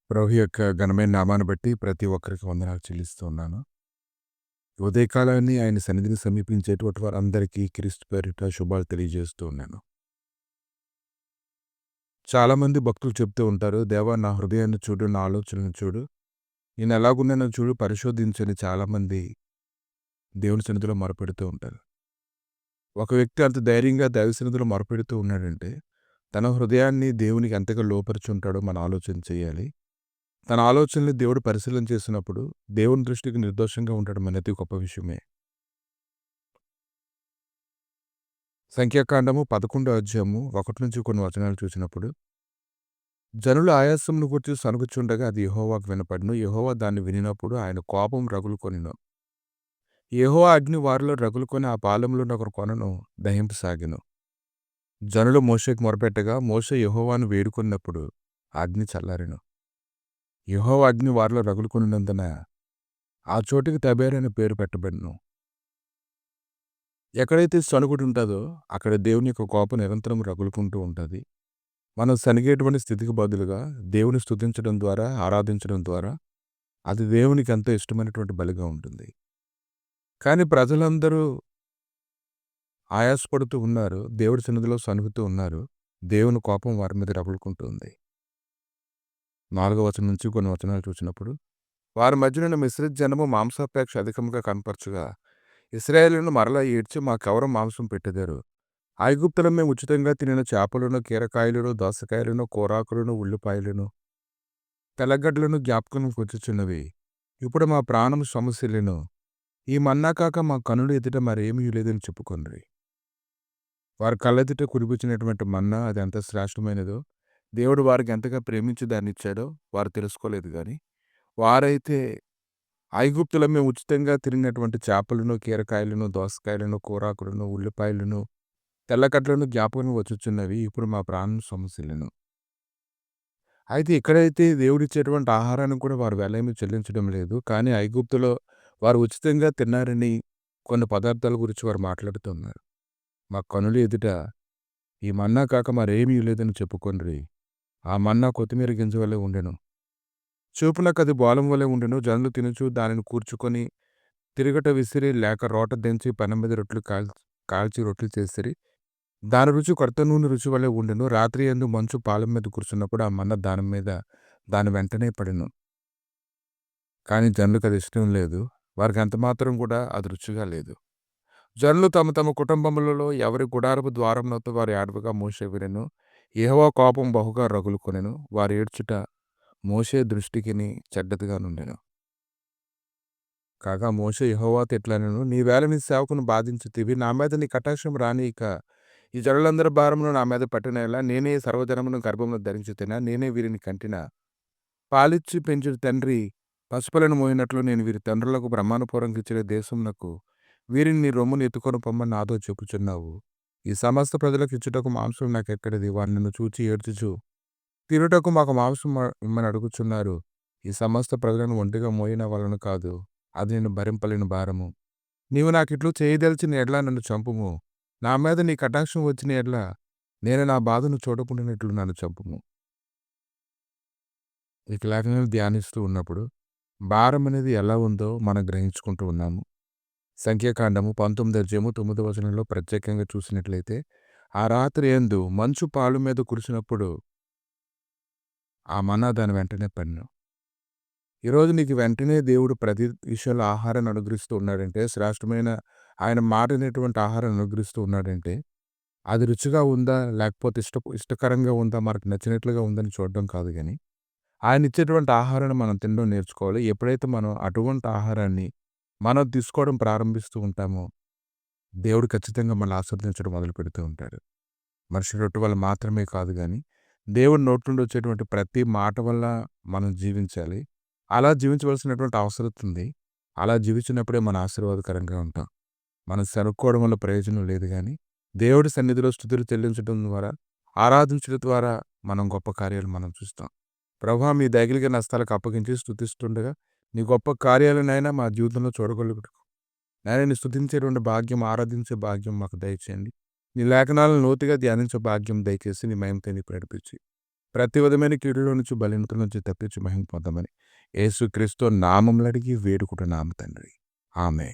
ప్రభు యొక్క ఘనమైన నామాన్ని బట్టి ప్రతి ఒక్కరికి వందనాలు చెల్లిస్తూ ఉన్నాను. ఉదయకాలాన్ని ఆయన సన్నిధిని సమీపించేటువంటి వారందరికీ క్రీస్తు పేరిట శుభాలు తెలియజేస్తూ ఉన్నాను. చాలామంది భక్తులు చెప్తూ ఉంటారు, దేవా నా హృదయాన్ని చూడు, నా ఆలోచనలను చూడు, నేను ఎలాగున్నానో చూడు, పరిశోధించని చాలామంది దేవుని సన్నిధిలో మొరపెడుతూ ఉంటారు. ఒక వ్యక్తి అంత ధైర్యంగా దైవ సన్నిధిలో మొరపెడుతూ ఉన్నాడంటే, తన హృదయాన్ని దేవునికి ఎంతగా లోపరుచుంటాడో మనం ఆలోచన చేయాలి. తన ఆలోచనలు దేవుడు పరిశీలన చేసినప్పుడు దేవుని దృష్టికి నిర్దోషంగా ఉండడం అనేది గొప్ప విషయమే. సంఖ్యాకాండము 11 అధ్యాయము 1 నుంచి కొన్ని వచనాలు చూసినప్పుడు, జనులు ఆయాసమును గూర్చి సనుగుచుండగా అది యెహోవాకు వినపడెను. యెహోవా దాన్ని వినినప్పుడు ఆయన కోపం రగులుకొనెను. యెహోవా అగ్ని వారిలో రగులుకొని ఆ పాలెంలోని ఒక కొనను దహింపసాగెను. జనులు మోషేకు మొరపెట్టగా మోషే యెహోవాను వేడుకొన్నప్పుడు ఆ అగ్ని చల్లారెను. యెహోవా అగ్ని వారిలో రగులుకొనినందున ఆ చోటికి తబేరు అనే పేరు పెట్టబడెను. ఎక్కడైతే సణుగుడు ఉంటుందో అక్కడ దేవుని యొక్క కోపం నిరంతరం రగులుకుంటూ ఉంటుంది. మనం సనిగేటువంటి స్థితికి బదులుగా దేవుని స్తుతించడం ద్వారా, ఆరాధించడం ద్వారా అది దేవునికి ఎంతో ఇష్టమైనటువంటి బలిగా ఉంటుంది. కానీ ప్రజలందరూ ఆయాసపడుతూ ఉన్నారు. దేవుడి సన్నిధిలో సణుగుతూ ఉన్నారు. దేవుని కోపం వారి మీద రగులుకుంటుంది. 4వ వచనం నుంచి కొన్ని వచనాలు చూసినప్పుడు, వారి మధ్యనున్న మిశ్రిత జనము మాంసాపేక్ష అధికముగా కనపరచుగా ఇశ్రాయేలీయులు మరలా ఏడ్చి మాకెవరు మాంసం పెట్టెదరు. ఐగుప్తులో మేము ఉచితంగా తినిన చేపలను, కీరకాయలను, దోసకాయలను, కూరాకులను, ఉల్లిపాయలను, తెల్లగడ్డలను జ్ఞాపకం వచ్చుచున్నవి. ఇప్పుడు మా ప్రాణం సొమ్మసిల్లెను. ఈ మన్నా కాక మా కనుల ఎదుట మరేమీ లేదని చెప్పుకొండ్రి. వారి కళ్ళెదుట కురిపించినటువంటి మన్నా అది ఎంత శ్రేష్టమైనదో, దేవుడు వారికి ఎంతగా ప్రేమించి దాన్ని ఇచ్చాడో వారు తెలుసుకోలేదు గాని, వారైతే ఐగుప్తులో మేము ఉచితంగా తిరిగినటువంటి చేపలను, కీరకాయలను, దోసకాయలను, కూరాకులను, ఉల్లిపాయలను, తెల్లగడ్డలను జ్ఞాపకం వచ్చుచున్నవి. ఇప్పుడు మా ప్రాణం సొమ్మసిల్లెను. అయితే ఇక్కడైతే దేవుడిచ్చేటువంటి ఆహారాన్ని కూడా వారు వెలేమి చెల్లించడం లేదు. కానీ ఐగుప్తులో వారు ఉచితంగా తిన్నారని కొన్ని పదార్థాల గురించి వారు మాట్లాడుతున్నారు. మా కనుల ఎదుట ఈ మన్నా కాక మరేమీ లేదని చెప్పుకొండ్రి. ఆ మన్నా కొత్తిమీర గింజ వలె ఉండెను. చూపునకది బోళం వలె ఉండెను. జనులు తినుచు దానిని కూర్చుకొని తిరుగట విసిరి లేక రోట దించి పెనం మీద రొట్టెలు కాల్చి రొట్టెలు చేసిరి. దాని రుచి కొత్త నూనె రుచి వలె ఉండెను. రాత్రి యందు మంచు పాలెం మీద కూర్చున్నప్పుడు ఆ మన్న దాని వెంటనే పడెను. కానీ జనులకు అది ఇష్టం లేదు. వారికి ఎంత మాత్రం కూడా అది రుచిగా లేదు. జనులు తమ తమ కుటుంబములలో ఎవరి గుడారపు ద్వారమునొద్ద వారు ఏడవగా మోషే వినెను. యెహోవా కోపం బహుగా రగులుకొనెను. వారు ఏడ్చుట మోషే దృష్టికిని చెడ్డదిగా నుండెను. కాగా మోషే యెహోవాతో ఇట్లనెను, నీవేళ నీ సేవకుని బాధించితివి. నా మీద నీ కటాక్షం రానియక ఈ జనులందరి భారమును నా మీద పట్టినెడల నేనే సర్వజనమును గర్భమున ధరించితినా? నేనే వీరిని కంటినా? పాలిచ్చి పెంచిన తండ్రి పసిపిల్లను మోయినట్లు నేను వీరి తండ్రులకు ప్రమాణపూర్వకంగా ఇచ్చిన దేశమునకు వీరిని నీ రొమ్మును ఎత్తుకొని పొమ్మని నాతో చెప్పుచున్నావు. ఈ సమస్త ప్రజలకు ఇచ్చుటకు మాంసం నాకెక్కడిది? వారు నిన్ను చూచి ఏడ్చుచు తినుటకు మాకు మాంసం ఇమ్మని అడుగుచున్నారు. ఈ సమస్త ప్రజలను ఒంటిగా మోయిన వలన కాదు, అది నేను భరింపలేని భారము. నీవు నాకిట్లు చేయదలిచిన ఎడ్ల నన్ను చంపుము. నా మీద నీ కటాక్షం వచ్చిన ఎడ్ల నేను నా బాధను చూడకుండానట్లు నన్ను చంపుము. ఈ లేఖనాలు ధ్యానిస్తూ ఉన్నప్పుడు భారం అనేది ఎలా ఉందో మనం గ్రహించుకుంటూ ఉన్నాము. సంఖ్యాకాండము 19 అధ్యాయము 9వ వచనంలో ప్రత్యేకంగా చూసినట్లయితే, ఆ రాత్రి యందు మంచు పాలు మీద కురిసినప్పుడు ఆ మన్నా దాని వెంటనే పడెను. ఈరోజు నీకు వెంటనే దేవుడు ప్రతి విషయంలో ఆహారాన్ని అనుగ్రహిస్తూ ఉన్నాడంటే, శ్రేష్టమైన ఆయన మారినటువంటి ఆహారాన్ని అనుగ్రహిస్తూ ఉన్నాడంటే, అది రుచిగా ఉందా? లేకపోతే ఇష్టకరంగా ఉందా? మనకు నచ్చినట్లుగా ఉందని చూడడం కాదు గాని, ఆయన ఇచ్చేటువంటి ఆహారాన్ని మనం తినడం నేర్చుకోవాలి. ఎప్పుడైతే మనం అటువంటి ఆహారాన్ని మనం తీసుకోవడం ప్రారంభిస్తూ ఉంటామో, దేవుడు ఖచ్చితంగా మనల్ని ఆశీర్వదించడం మొదలుపెడుతూ ఉంటాడు. మనిషి రొట్టె వల్ల మాత్రమే కాదు గాని, దేవుడి నోటి నుండి వచ్చేటువంటి ప్రతి మాట వల్ల మనం జీవించాలి. అలా జీవించవలసినటువంటి అవసరం ఉంది. అలా జీవించినప్పుడే మన ఆశీర్వాదకరంగా ఉంటాం. మనం సనుక్కోవడం వల్ల ప్రయోజనం లేదు గాని, దేవుడి సన్నిధిలో స్తుతులు చెల్లించడం ద్వారా, ఆరాధించడం ద్వారా మనం గొప్ప కార్యాలు మనం చూస్తాం. ప్రభువా, మీ దయగలిగిన హస్తాలకు అప్పగించి స్తుతిస్తుండగా, నీ గొప్ప కార్యాలనైనా మా జీవితంలో చూడగలుగుటకు నాయనా నిన్ను స్తుతించేటువంటి భాగ్యం, ఆరాధించే భాగ్యం మాకు దయచేయండి. నీ లేఖనాలను లోతుగా ధ్యానించే భాగ్యం దయచేసి నీ మహిమతో నీకు నడిపించి ప్రతి విధమైన కీడులో నుంచి బలహీనతల నుంచి తప్పించి మహిమ పొందమని యేసుక్రీస్తు నామములో అడిగి వేడుకుంటున్నాము తండ్రి. ఆమేన్.